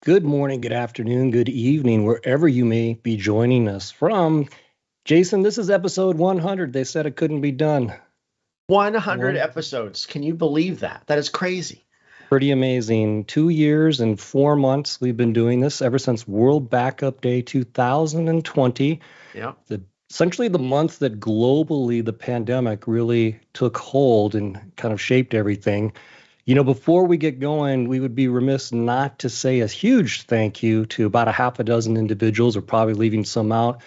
Good morning, good afternoon, good evening, wherever you may be joining us from. Jason, this is episode 100. They said it couldn't be done. 100 episodes. Can you believe that? That is crazy. Pretty amazing. 2 years and 4 months we've been doing this ever since World Backup Day 2020. Yeah. Essentially the month that globally the pandemic really took hold and kind of shaped everything. Before we get going, we would be remiss not to say a huge thank you to about a half a dozen individuals. We're probably leaving some out.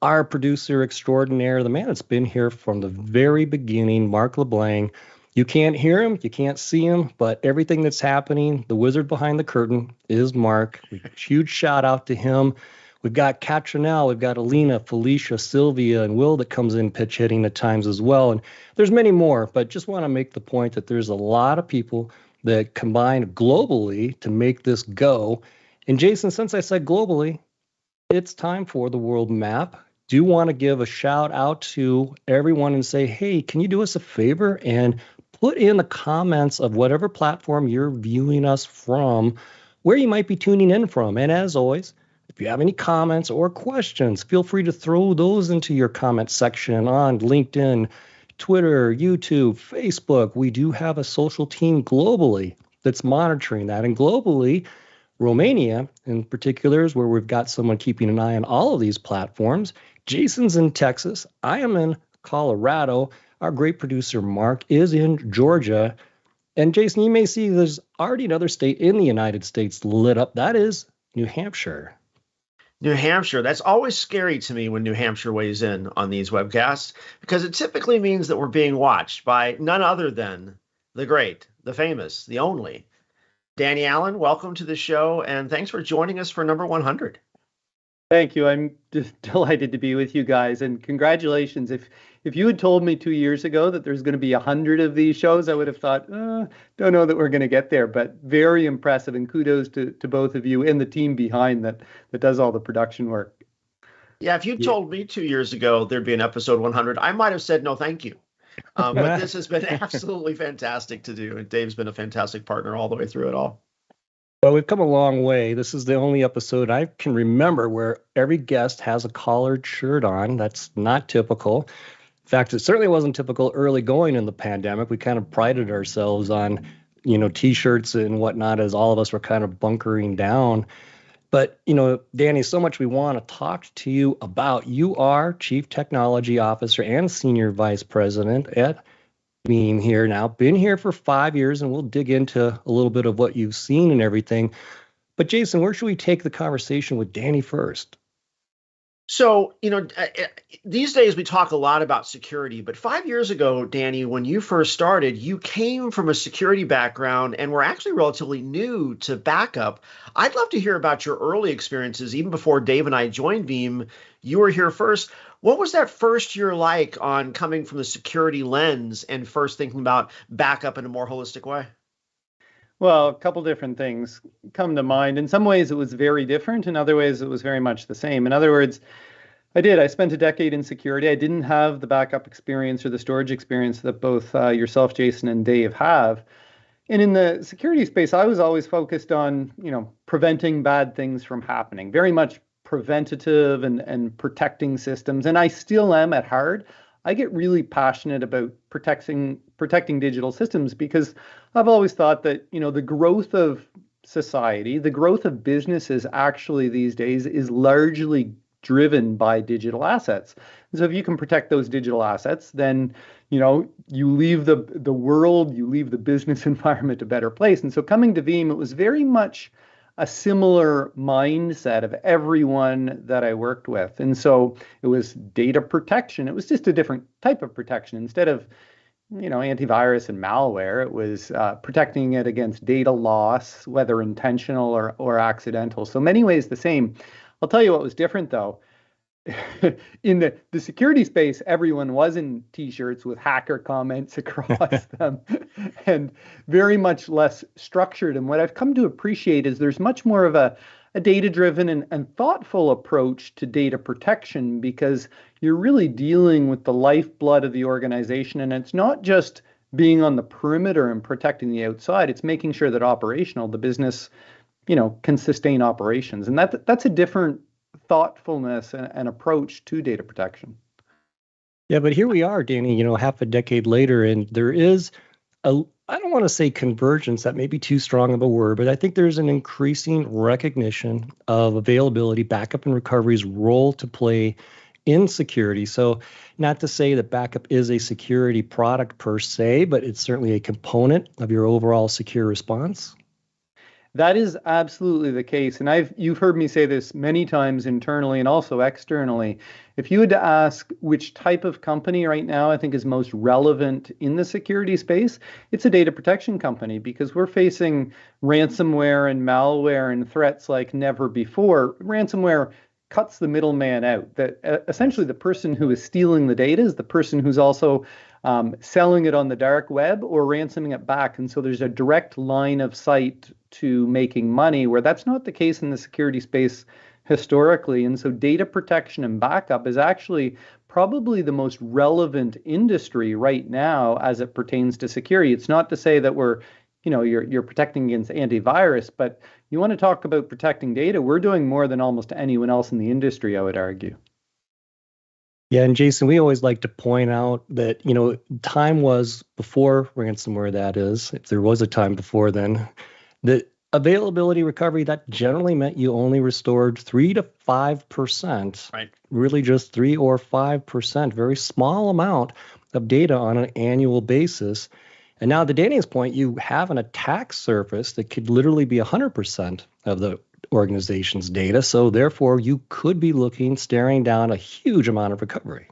Our producer extraordinaire, the man that's been here from the very beginning, Mark LeBlanc. You can't hear him, you can't see him, but everything that's happening, the wizard behind the curtain is Mark. Huge shout out to him. We've got Katrinell, we've got Alina, Felicia, Sylvia, and Will that comes in pitch hitting at times as well. And there's many more, but just want to make the point that there's a lot of people that combine globally to make this go. And Jason, since I said globally, it's time for the world map. Do want to give a shout out to everyone and say, hey, can you do us a favor and put in the comments of whatever platform you're viewing us from, where you might be tuning in from. And as always, if you have any comments or questions, feel free to throw those into your comment section on LinkedIn, Twitter, YouTube, Facebook. We do have a social team globally that's monitoring that. And globally, Romania in particular is where we've got someone keeping an eye on all of these platforms. Jason's in Texas. I am in Colorado. Our great producer, Mark, is in Georgia. And Jason, you may see there's already another state in the United States lit up. That is New Hampshire. New Hampshire. That's always scary to me when New Hampshire weighs in on these webcasts, because it typically means that we're being watched by none other than the great, the famous, the only Danny Allan. Welcome to the show, and thanks for joining us for number 100. Thank you. I'm delighted to be with you guys, and congratulations. If you had told me 2 years ago that there's going to be 100 of these shows, I would have thought, don't know that we're going to get there, but very impressive, and kudos to both of you and the team behind that does all the production work. Yeah, if you told me 2 years ago there'd be an episode 100, I might have said no thank you. But this has been absolutely fantastic to do, and Dave's been a fantastic partner all the way through it all. Well, we've come a long way. This is the only episode I can remember where every guest has a collared shirt on. That's not typical. In fact, it certainly wasn't typical early going in the pandemic. We kind of prided ourselves on, T-shirts and whatnot as all of us were kind of bunkering down. But, Danny, so much we want to talk to you about. You are Chief Technology Officer and Senior Vice President at Veeam here now. Been here for 5 years, and we'll dig into a little bit of what you've seen and everything. But Jason, where should we take the conversation with Danny first? So, these days we talk a lot about security, but 5 years ago, Danny, when you first started, you came from a security background and were actually relatively new to backup. I'd love to hear about your early experiences. Even before Dave and I joined Veeam, you were here first. What was that first year like on coming from the security lens and first thinking about backup in a more holistic way? Well, a couple different things come to mind. In some ways, it was very different. In other ways, it was very much the same. In other words, I spent a decade in security. I didn't have the backup experience or the storage experience that both yourself, Jason, and Dave have. And in the security space, I was always focused on, preventing bad things from happening, very much preventative and protecting systems. And I still am at heart. I get really passionate about protecting digital systems because I've always thought that, the growth of society, the growth of businesses actually these days is largely driven by digital assets. And so if you can protect those digital assets, then, you leave the world, you leave the business environment a better place. And so coming to Veeam, it was very much a similar mindset of everyone that I worked with. And so it was data protection. It was just a different type of protection. Instead of, antivirus and malware, it was protecting it against data loss, whether intentional or accidental. So many ways the same. I'll tell you what was different, though. In the security space, everyone was in T-shirts with hacker comments across them and very much less structured. And what I've come to appreciate is there's much more of a data-driven and thoughtful approach to data protection, because you're really dealing with the lifeblood of the organization. And it's not just being on the perimeter and protecting the outside. It's making sure that the business can sustain operations. And that's a different thoughtfulness and approach to data protection. Yeah, but here we are, Danny, half a decade later, and there is I don't want to say convergence, that may be too strong of a word, but I think there's an increasing recognition of availability, backup, and recovery's role to play in security. So, not to say that backup is a security product per se, but it's certainly a component of your overall secure response. That is absolutely the case. And you've heard me say this many times internally and also externally. If you had to ask which type of company right now I think is most relevant in the security space, it's a data protection company, because we're facing ransomware and malware and threats like never before. Ransomware cuts the middleman out. That essentially the person who is stealing the data is the person who's also selling it on the dark web or ransoming it back. And so there's a direct line of sight to making money, where that's not the case in the security space historically. And so data protection and backup is actually probably the most relevant industry right now as it pertains to security. It's not to say that you're protecting against antivirus, but you want to talk about protecting data, we're doing more than almost anyone else in the industry, I would argue. Yeah, and Jason, we always like to point out that, time was before ransomware, that is, if there was a time before then, the availability recovery, that generally meant you only restored 3 to 5%, right? Really just 3 or 5%, very small amount of data on an annual basis. And now, to Danny's point, you have an attack surface that could literally be 100% of the organization's data. So therefore, you could be staring down a huge amount of recovery.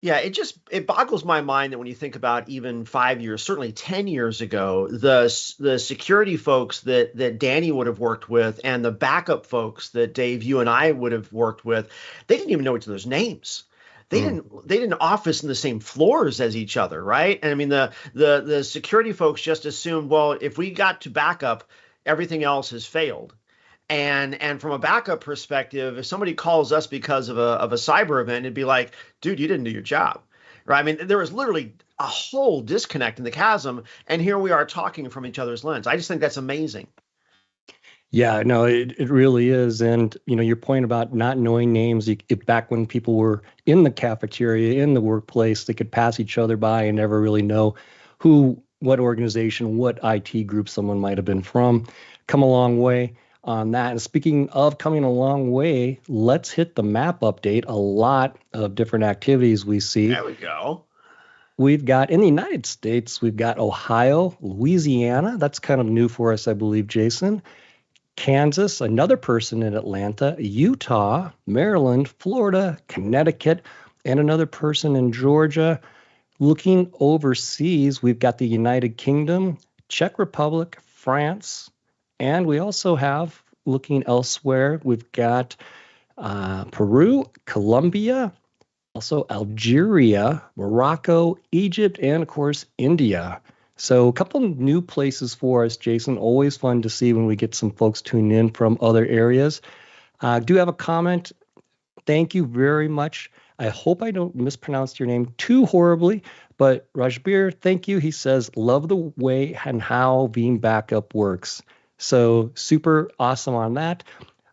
Yeah, it boggles my mind that when you think about even 5 years, certainly 10 years ago, the security folks that Danny would have worked with and the backup folks that Dave, you and I would have worked with, they didn't even know each other's names. They didn't office in the same floors as each other, right? And I mean, the security folks just assumed, well, if we got to backup, everything else has failed. And from a backup perspective, if somebody calls us because of a cyber event, it'd be like, dude, you didn't do your job, right? I mean, there was literally a whole disconnect in the chasm, and here we are talking from each other's lens. I just think that's amazing. Yeah, no, it really is. And, your point about not knowing names, back when people were in the cafeteria, in the workplace, they could pass each other by and never really know what organization, what IT group someone might have been from. Come a long way on that. And speaking of coming a long way, let's hit the map update. A lot of different activities we see. There we go. We've got, in the United States, we've got Ohio, Louisiana. That's kind of new for us, I believe, Jason. Kansas, another person in Atlanta, Utah, Maryland, Florida, Connecticut, and another person in Georgia. Looking overseas, we've got the United Kingdom, Czech Republic, France, and we also have, looking elsewhere, we've got Peru, Colombia, also Algeria, Morocco, Egypt, and of course, India. So a couple of new places for us, Jason. Always fun to see when we get some folks tuned in from other areas. Do have a comment. Thank you very much. I hope I don't mispronounce your name too horribly, but Rajbir, thank you. He says, love the way and how Veeam Backup works. So super awesome on that.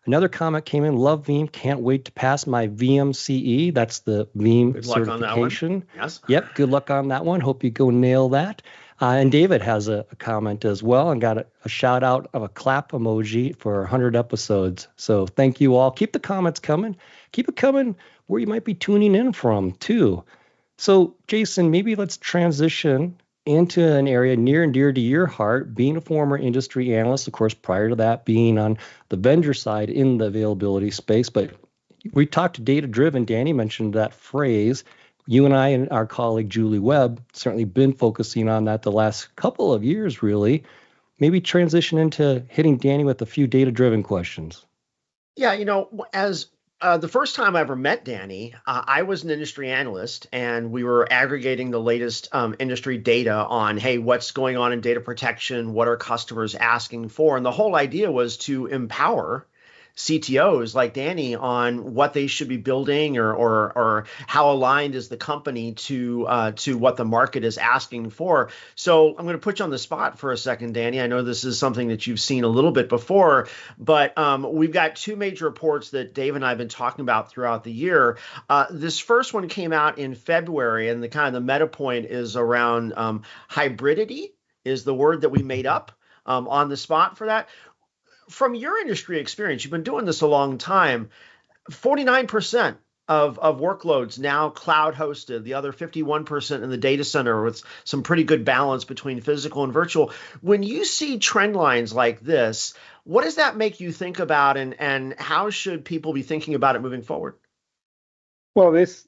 Another comment came in, love Veeam, can't wait to pass my Veeam CE. That's the Veeam good certification. Luck on that one. Yes. Yep, good luck on that one. Hope you go nail that. And David has a comment as well and got a shout out of a clap emoji for 100 episodes. So thank you all. Keep the comments coming. Keep it coming where you might be tuning in from too. So Jason, maybe let's transition into an area near and dear to your heart, being a former industry analyst, of course, prior to that being on the vendor side in the availability space. But we talked data-driven. Danny mentioned that phrase. You and I and our colleague Julie Webb certainly been focusing on that the last couple of years, really. Maybe transition into hitting Danny with a few data-driven questions. Yeah, as the first time I ever met Danny, I was an industry analyst, and we were aggregating the latest industry data on, hey, what's going on in data protection? What are customers asking for? And the whole idea was to empower CTOs like Danny on what they should be building, or how aligned is the company to what the market is asking for. So I'm going to put you on the spot for a second, Danny. I know this is something that you've seen a little bit before, but we've got two major reports that Dave and I have been talking about throughout the year. This first one came out in February, and the kind of the meta point is around hybridity is the word that we made up on the spot for that. From your industry experience, you've been doing this a long time, 49% of workloads now cloud hosted, the other 51% in the data center, with some pretty good balance between physical and virtual. When you see trend lines like this, what does that make you think about, and how should people be thinking about it moving forward? Well, this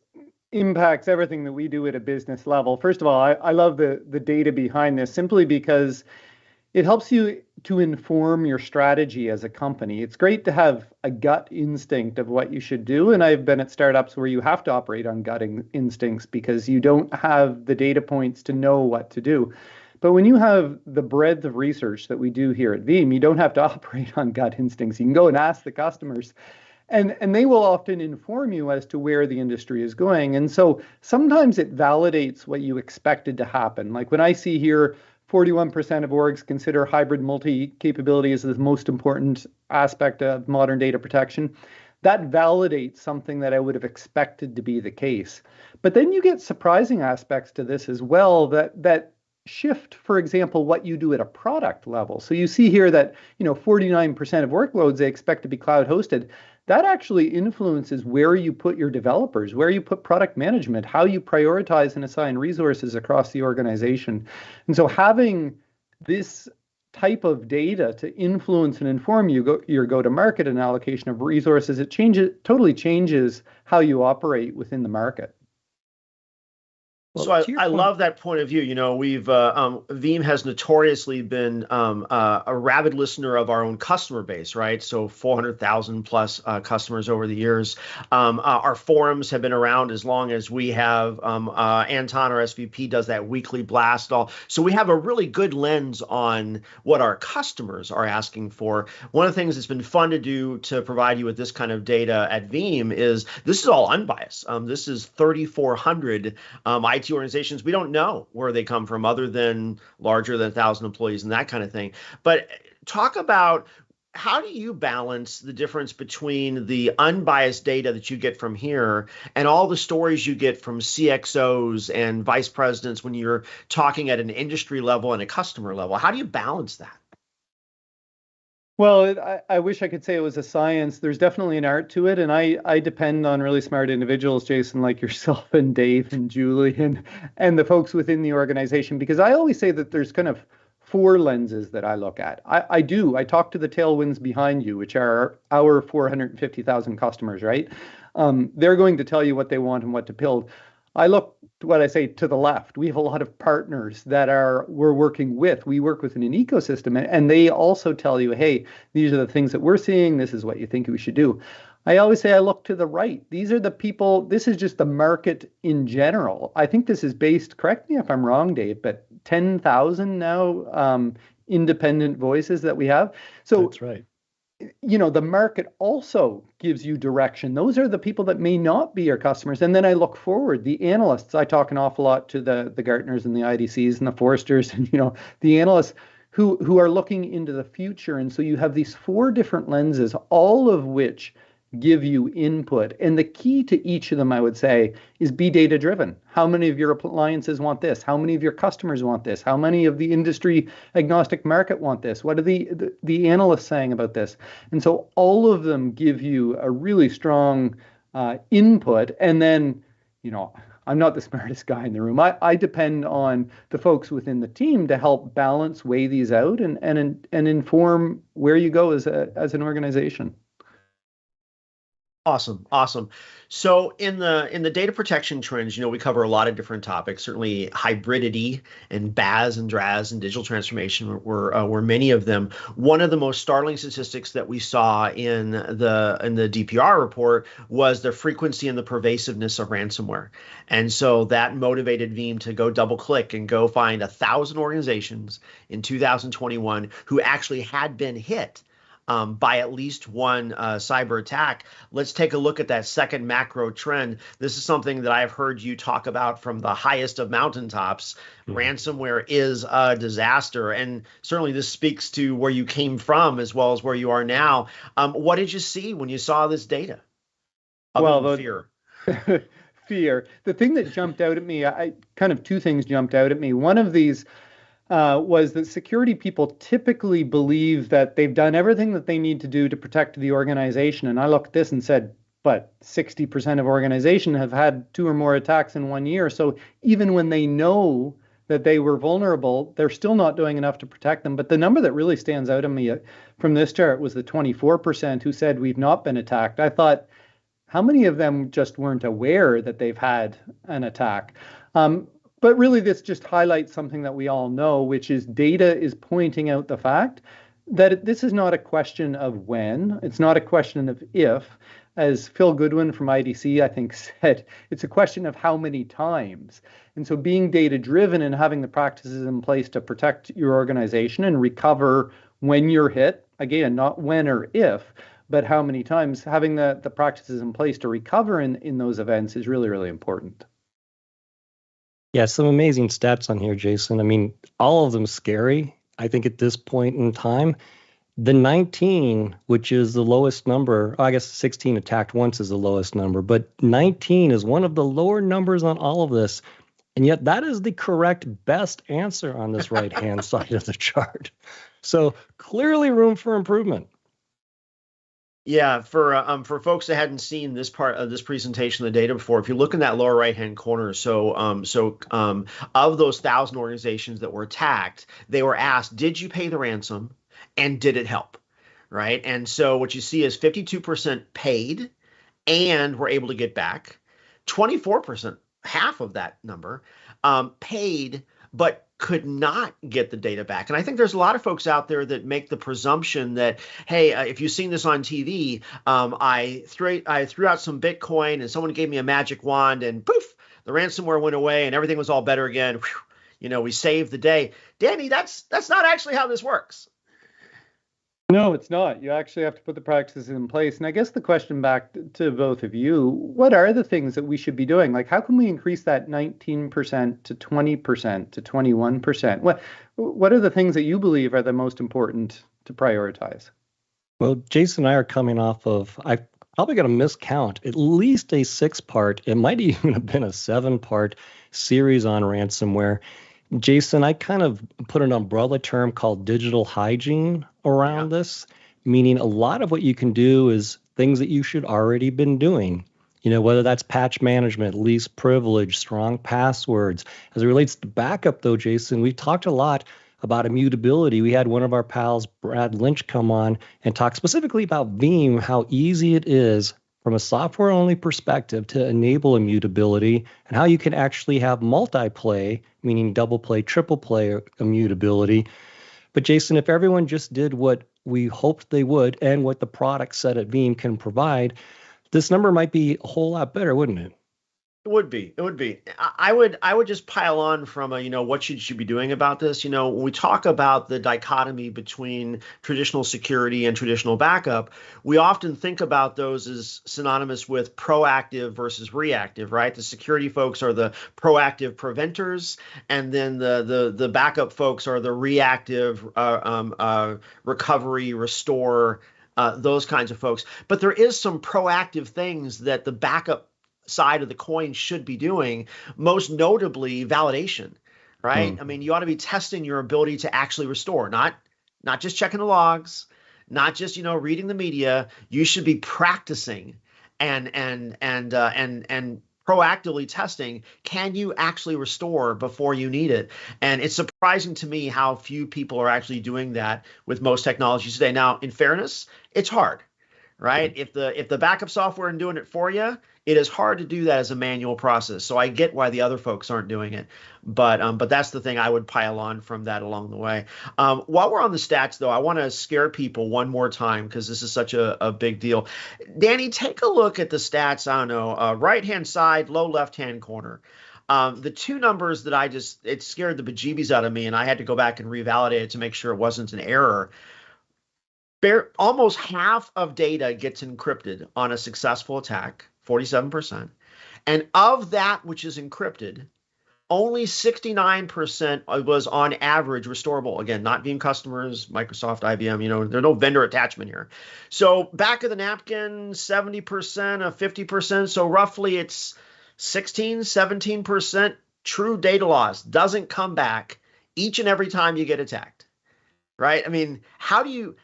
impacts everything that we do at a business level. First of all, I love the data behind this, simply because it helps you to inform your strategy as a company. It's great to have a gut instinct of what you should do. And I've been at startups where you have to operate on gut instincts because you don't have the data points to know what to do. But when you have the breadth of research that we do here at Veeam, you don't have to operate on gut instincts. You can go and ask the customers. And they will often inform you as to where the industry is going. And so sometimes it validates what you expected to happen. Like when I see here, 41% of orgs consider hybrid multi-capability as the most important aspect of modern data protection. That validates something that I would have expected to be the case. But then you get surprising aspects to this as well that shift, for example, what you do at a product level. So you see here that 49% of workloads they expect to be cloud hosted. That actually influences where you put your developers, where you put product management, how you prioritize and assign resources across the organization. And so having this type of data to influence and inform your go-to-market and allocation of resources, it totally changes how you operate within the market. Well, so I love that point of view. We've Veeam has notoriously been a rabid listener of our own customer base, right? So 400,000 plus customers over the years. Our forums have been around as long as we have. Anton, our SVP, does that weekly blast. So we have a really good lens on what our customers are asking for. One of the things that's been fun to do to provide you with this kind of data at Veeam is this is all unbiased. This is 3,400 IT organizations. We don't know where they come from other than larger than 1,000 employees and that kind of thing. But talk about, how do you balance the difference between the unbiased data that you get from here and all the stories you get from CXOs and vice presidents when you're talking at an industry level and a customer level? How do you balance that? Well, I wish I could say it was a science. There's definitely an art to it. And I depend on really smart individuals, Jason, like yourself and Dave and Julie and the folks within the organization, because I always say that there's kind of four lenses that I look at. I talk to the tailwinds behind you, which are our 450,000 customers, right? They're going to tell you what they want and what to build. I look to what I say to the left. We have a lot of partners that we're working with. We work within an ecosystem, and they also tell you, hey, these are the things that we're seeing. This is what you think we should do. I always say I look to the right. These are the people. This is just the market in general. I think this is based, correct me if I'm wrong, Dave, but 10,000 now independent voices that we have. So that's right. The market also gives you direction. Those are the people that may not be your customers. And then I look forward. The analysts, I talk an awful lot to the Gartners and the IDCs and the Forresters and, the analysts who are looking into the future. And so you have these four different lenses, all of which give you input. And the key to each of them, I would say, is be data driven. How many of your alliances want this? How many of your customers want this? How many of the industry agnostic market want this? What are the analysts saying about this? And so all of them give you a really strong input. And then, I'm not the smartest guy in the room. I depend on the folks within the team to help balance, weigh these out, and inform where you go as an organization. Awesome. So in the data protection trends, we cover a lot of different topics. Certainly hybridity and BaaS and DRaaS and digital transformation were many of them. One of the most startling statistics that we saw in the DPR report was the frequency and the pervasiveness of ransomware. And so that motivated Veeam to go double click and go find 1,000 organizations in 2021 who actually had been hit by at least one cyber attack. Let's take a look at that second macro trend. This is something that I've heard you talk about from the highest of mountaintops. Ransomware is a disaster. And certainly this speaks to where you came from as well as where you are now. What did you see when you saw this data? Other than fear. Fear. The thing that jumped out at me, two things jumped out at me. One of these was that security people typically believe that they've done everything that they need to do to protect the organization. And I looked at this and said, but 60% of organizations have had 2 or more attacks in 1 year. So even when they know that they were vulnerable, they're still not doing enough to protect them. But the number that really stands out to me from this chart was the 24% who said we've not been attacked. I thought, how many of them just weren't aware that they've had an attack? But really, this just highlights something that we all know, which is data is pointing out the fact that this is not a question of when, it's not a question of if. As Phil Goodwin from IDC, I think, said, it's a question of how many times. And so being data-driven and having the practices in place to protect your organization and recover when you're hit, again, not when or if, but how many times, having the practices in place to recover in those events is really, really important. Yeah, some amazing stats on here, Jason. I mean, all of them scary, I think, at this point in time. The 19, which is the lowest number, I guess 16 attacked once is the lowest number, but 19 is one of the lower numbers on all of this. And yet that is the correct best answer on this right-hand side of the chart. So clearly room for improvement. Yeah, for folks that hadn't seen this part of this presentation of the data before, if you look in that lower right-hand corner, of those 1,000 organizations that were attacked, they were asked, did you pay the ransom and did it help? Right? And so what you see is 52% paid and were able to get back. 24%, half of that number, paid but could not get the data back. And I think there's a lot of folks out there that make the presumption that, hey, if you've seen this on TV, I threw out some Bitcoin and someone gave me a magic wand and poof, the ransomware went away and everything was all better again. Whew, we saved the day. Danny, that's not actually how this works. No, it's not. You actually have to put the practices in place. And I guess the question back to both of you, what are the things that we should be doing? Like, how can we increase that 19% to 20% to 21%? What are the things that you believe are the most important to prioritize? Well, Jason and I are coming off of, I've probably got to miscount, at least a 6-part, it might even have been a 7-part series on ransomware. Jason, I kind of put an umbrella term called digital hygiene around this, meaning a lot of what you can do is things that you should already been doing. Whether that's patch management, least privilege, strong passwords. As it relates to backup, though, Jason, we talked a lot about immutability. We had one of our pals, Brad Lynch, come on and talk specifically about Veeam, how easy it is from a software-only perspective to enable immutability and how you can actually have multi-play, meaning double play, triple play immutability. But Jason, if everyone just did what we hoped they would and what the product set at Veeam can provide, this number might be a whole lot better, wouldn't it? It would be. I would just pile on from what should you be doing about this? When we talk about the dichotomy between traditional security and traditional backup, we often think about those as synonymous with proactive versus reactive, right? The security folks are the proactive preventers, and then the backup folks are the reactive recovery, restore, those kinds of folks. But there is some proactive things that the backup side of the coin should be doing, most notably validation, right? I mean, you ought to be testing your ability to actually restore, not just checking the logs, not just reading the media. You should be practicing and proactively testing. Can you actually restore before you need it? And it's surprising to me how few people are actually doing that with most technologies today. Now, in fairness, it's hard, right? If the backup software isn't doing it for you, it is hard to do that as a manual process. So I get why the other folks aren't doing it, but that's the thing I would pile on from that along the way. While we're on the stats, though, I want to scare people one more time because this is such a big deal. Danny, take a look at the stats. I don't know, right-hand side, low left-hand corner. The two numbers that it scared the bejeebies out of me, and I had to go back and revalidate it to make sure it wasn't an error. Almost half of data gets encrypted on a successful attack, 47%. And of that which is encrypted, only 69% was on average restorable. Again, not Veeam customers, Microsoft, IBM, there's no vendor attachment here. So back of the napkin, 70% of 50%. So roughly it's 16, 17% true data loss doesn't come back each and every time you get attacked, right? I mean, how do you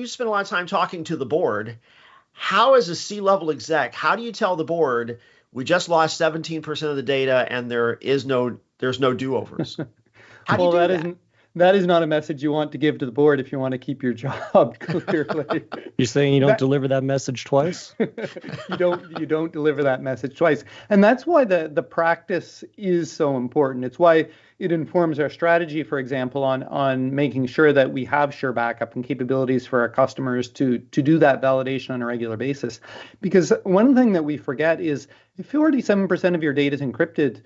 spend a lot of time talking to the board? How, as a C-level exec, how do you tell the board we just lost 17% of the data and there's no do-overs? How do you do that? That is not a message you want to give to the board if you want to keep your job, clearly. You're saying you don't deliver that message twice? You don't deliver that message twice. And that's why the practice is so important. It's why it informs our strategy, for example, on making sure that we have sure backup and capabilities for our customers to do that validation on a regular basis. Because one thing that we forget is if 47% of your data is encrypted,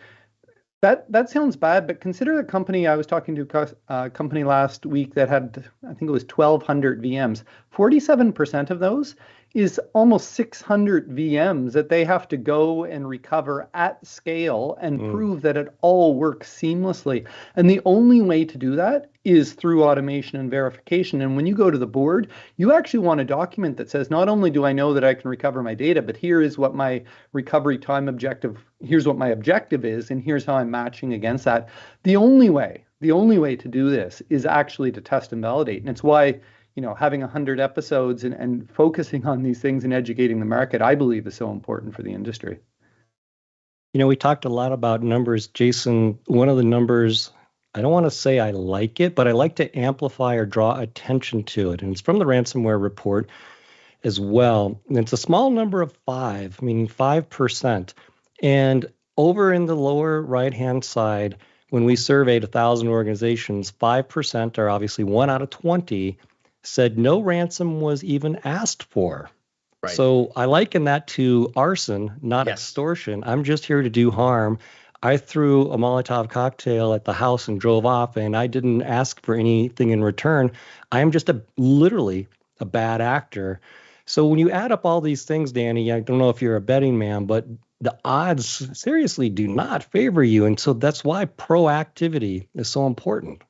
that sounds bad, but consider a company. I was talking to a company last week that had, I think it was 1,200 VMs. 47% of those is almost 600 VMs that they have to go and recover at scale and prove that it all works seamlessly. And the only way to do that is through automation and verification. And when you go to the board, you actually want a document that says, not only do I know that I can recover my data, but here is what my recovery time objective, here's what my objective is, and here's how I'm matching against that. The only way to do this is actually to test and validate. And it's why having 100 episodes and focusing on these things and educating the market, I believe, is so important for the industry. We talked a lot about numbers. Jason, one of the numbers, I don't want to say I like it, but I like to amplify or draw attention to it. And it's from the ransomware report as well. And it's a small number of 5, meaning 5%. And over in the lower right-hand side, when we surveyed 1,000 organizations, 5%, or obviously 1 out of 20, said no ransom was even asked for. Right. So I liken that to arson, not extortion. I'm just here to do harm. I threw a Molotov cocktail at the house and drove off, and I didn't ask for anything in return. I am just literally a bad actor. So when you add up all these things, Danny, I don't know if you're a betting man, but the odds seriously do not favor you. And so that's why proactivity is so important.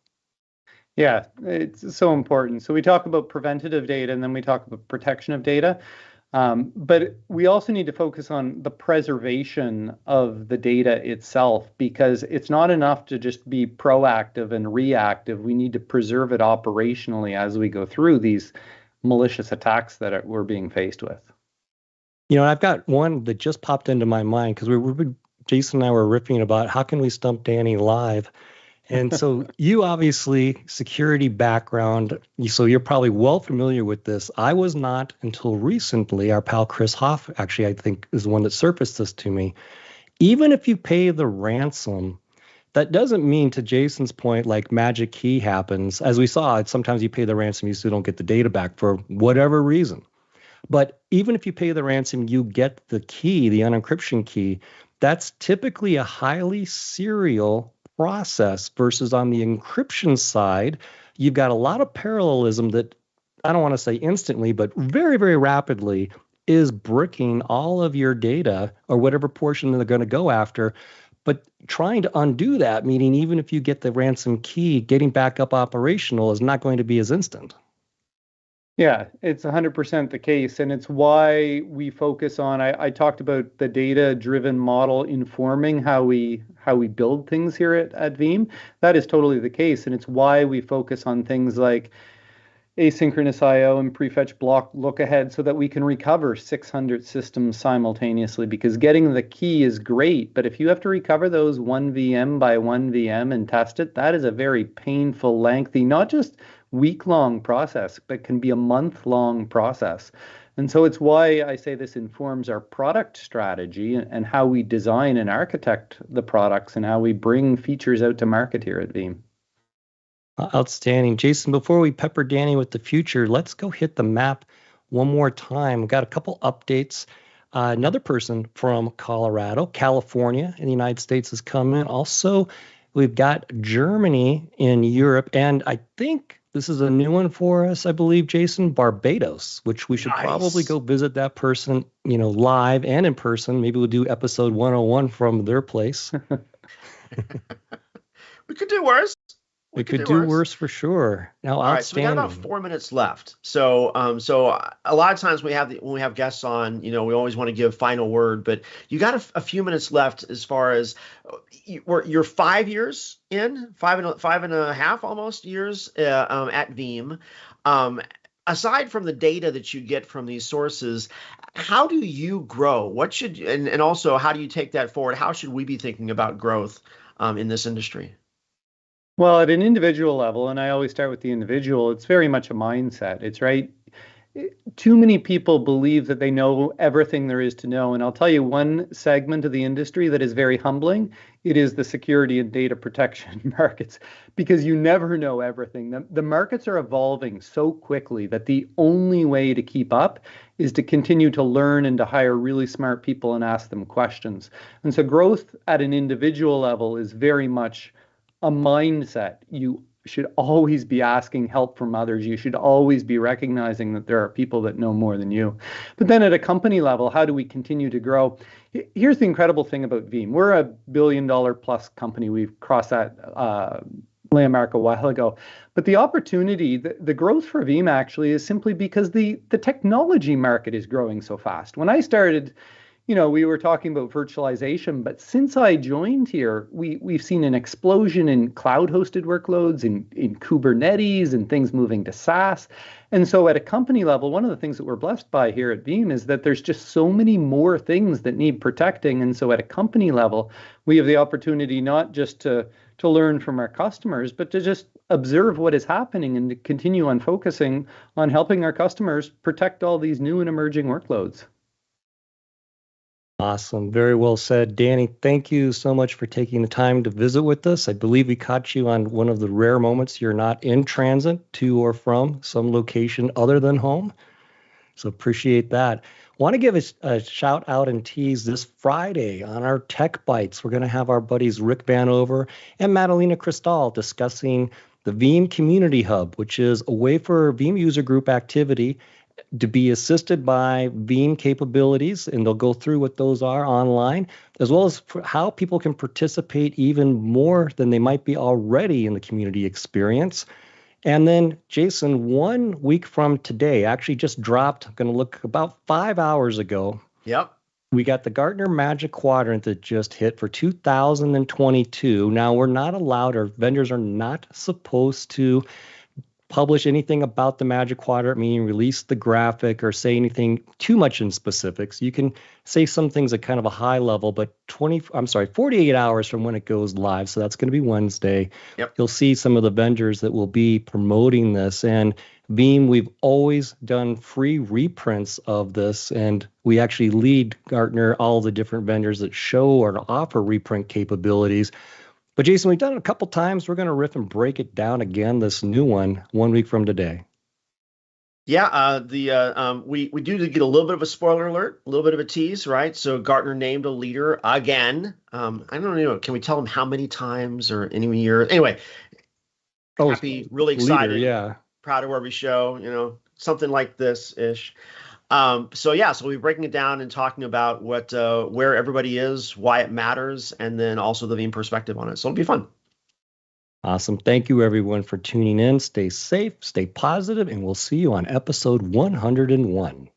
Yeah, it's so important. So we talk about preventative data, and then we talk about protection of data. But we also need to focus on the preservation of the data itself, because it's not enough to just be proactive and reactive. We need to preserve it operationally as we go through these malicious attacks that we're being faced with. I've got one that just popped into my mind because Jason and I were riffing about how can we stump Danny live. And so you obviously security background, so you're probably well familiar with this. I was not until recently. Our pal Chris Hoff, actually, I think, is the one that surfaced this to me. Even if you pay the ransom, that doesn't mean, to Jason's point, like magic key happens. As we saw, sometimes you pay the ransom, you still don't get the data back for whatever reason. But even if you pay the ransom, you get the key, the unencryption key. That's typically a highly serial process versus on the encryption side, you've got a lot of parallelism that I don't want to say instantly, but very, very rapidly is bricking all of your data or whatever portion they're going to go after. But trying to undo that, meaning even if you get the ransom key, getting back up operational is not going to be as instant. Yeah, it's 100% the case. And it's why we focus on, I talked about the data-driven model informing how we build things here at Veeam. That is totally the case. And it's why we focus on things like asynchronous I/O and prefetch block look ahead so that we can recover 600 systems simultaneously, because getting the key is great. But if you have to recover those 1 VM by 1 VM and test it, that is a very painful, lengthy, not just week-long process, but can be a month-long process. And so it's why I say this informs our product strategy and how we design and architect the products and how we bring features out to market here at Veeam. Outstanding. Jason, before we pepper Danny with the future, let's go hit the map one more time. We've got a couple updates. Another person from California in the United States has come in. Also, we've got Germany in Europe, and I think this is a new one for us, I believe, Jason, Barbados, which we should probably go visit that person, live and in person. Maybe we'll do episode 101 from their place. We could do worse. We could do worse for sure. Now, all right, so we got about 4 minutes left. So, a lot of times when we have guests on, we always want to give final word, but you got a few minutes left as far as you're 5 years in, five and a half almost years at Veeam. Aside from the data that you get from these sources, how do you grow? And also how do you take that forward? How should we be thinking about growth in this industry? Well, at an individual level, and I always start with the individual, it's very much a mindset. It's right. Too many people believe that they know everything there is to know. And I'll tell you one segment of the industry that is very humbling. It is the security and data protection markets, because you never know everything. The markets are evolving so quickly that the only way to keep up is to continue to learn and to hire really smart people and ask them questions. And so growth at an individual level is very much a mindset. You should always be asking help from others. You should always be recognizing that there are people that know more than you. But then at a company level, how do we continue to grow? Here's the incredible thing about Veeam. We're a $1 billion plus company. We've crossed that landmark a while ago. But the opportunity, the growth for Veeam actually is simply because the technology market is growing so fast. When I started, we were talking about virtualization, but since I joined here, we've seen an explosion in cloud-hosted workloads, in Kubernetes, and things moving to SaaS. And so at a company level, one of the things that we're blessed by here at Veeam is that there's just so many more things that need protecting. And so at a company level, we have the opportunity not just to learn from our customers, but to just observe what is happening and to continue on focusing on helping our customers protect all these new and emerging workloads. Awesome. Very well said. Danny, thank you so much for taking the time to visit with us. I believe we caught you on one of the rare moments you're not in transit to or from some location other than home. So appreciate that. Want to give a shout out and tease this Friday on our Tech Bites. We're going to have our buddies Rick Vanover and Madalena Cristal discussing the Veeam Community Hub, which is a way for Veeam user group activity to be assisted by Veeam capabilities, and they'll go through what those are online, as well as how people can participate even more than they might be already in the community experience. And then, Jason, 1 week from today, actually just dropped, I'm going to look about 5 hours ago. Yep. We got the Gartner Magic Quadrant that just hit for 2022. Now, we're not allowed, or vendors are not supposed to publish anything about the Magic Quadrant, meaning release the graphic or say anything too much in specifics. You can say some things at kind of a high level, but 48 hours from when it goes live. So that's going to be Wednesday. Yep. You'll see some of the vendors that will be promoting this. And Veeam, we've always done free reprints of this, and we actually lead Gartner, all the different vendors that show or offer reprint capabilities. But Jason, we've done it a couple times. We're going to riff and break it down again, this new one, 1 week from today. Yeah, we do get a little bit of a spoiler alert, a little bit of a tease, right? So Gartner named a leader again. I don't know. Can we tell them how many times or any year? Anyway, happy, really excited, leader, yeah, proud of where we show, something like this ish. So we'll be breaking it down and talking about where everybody is, why it matters, and then also the Veeam perspective on it. So it'll be fun. Awesome. Thank you, everyone, for tuning in. Stay safe, stay positive, and we'll see you on episode 101.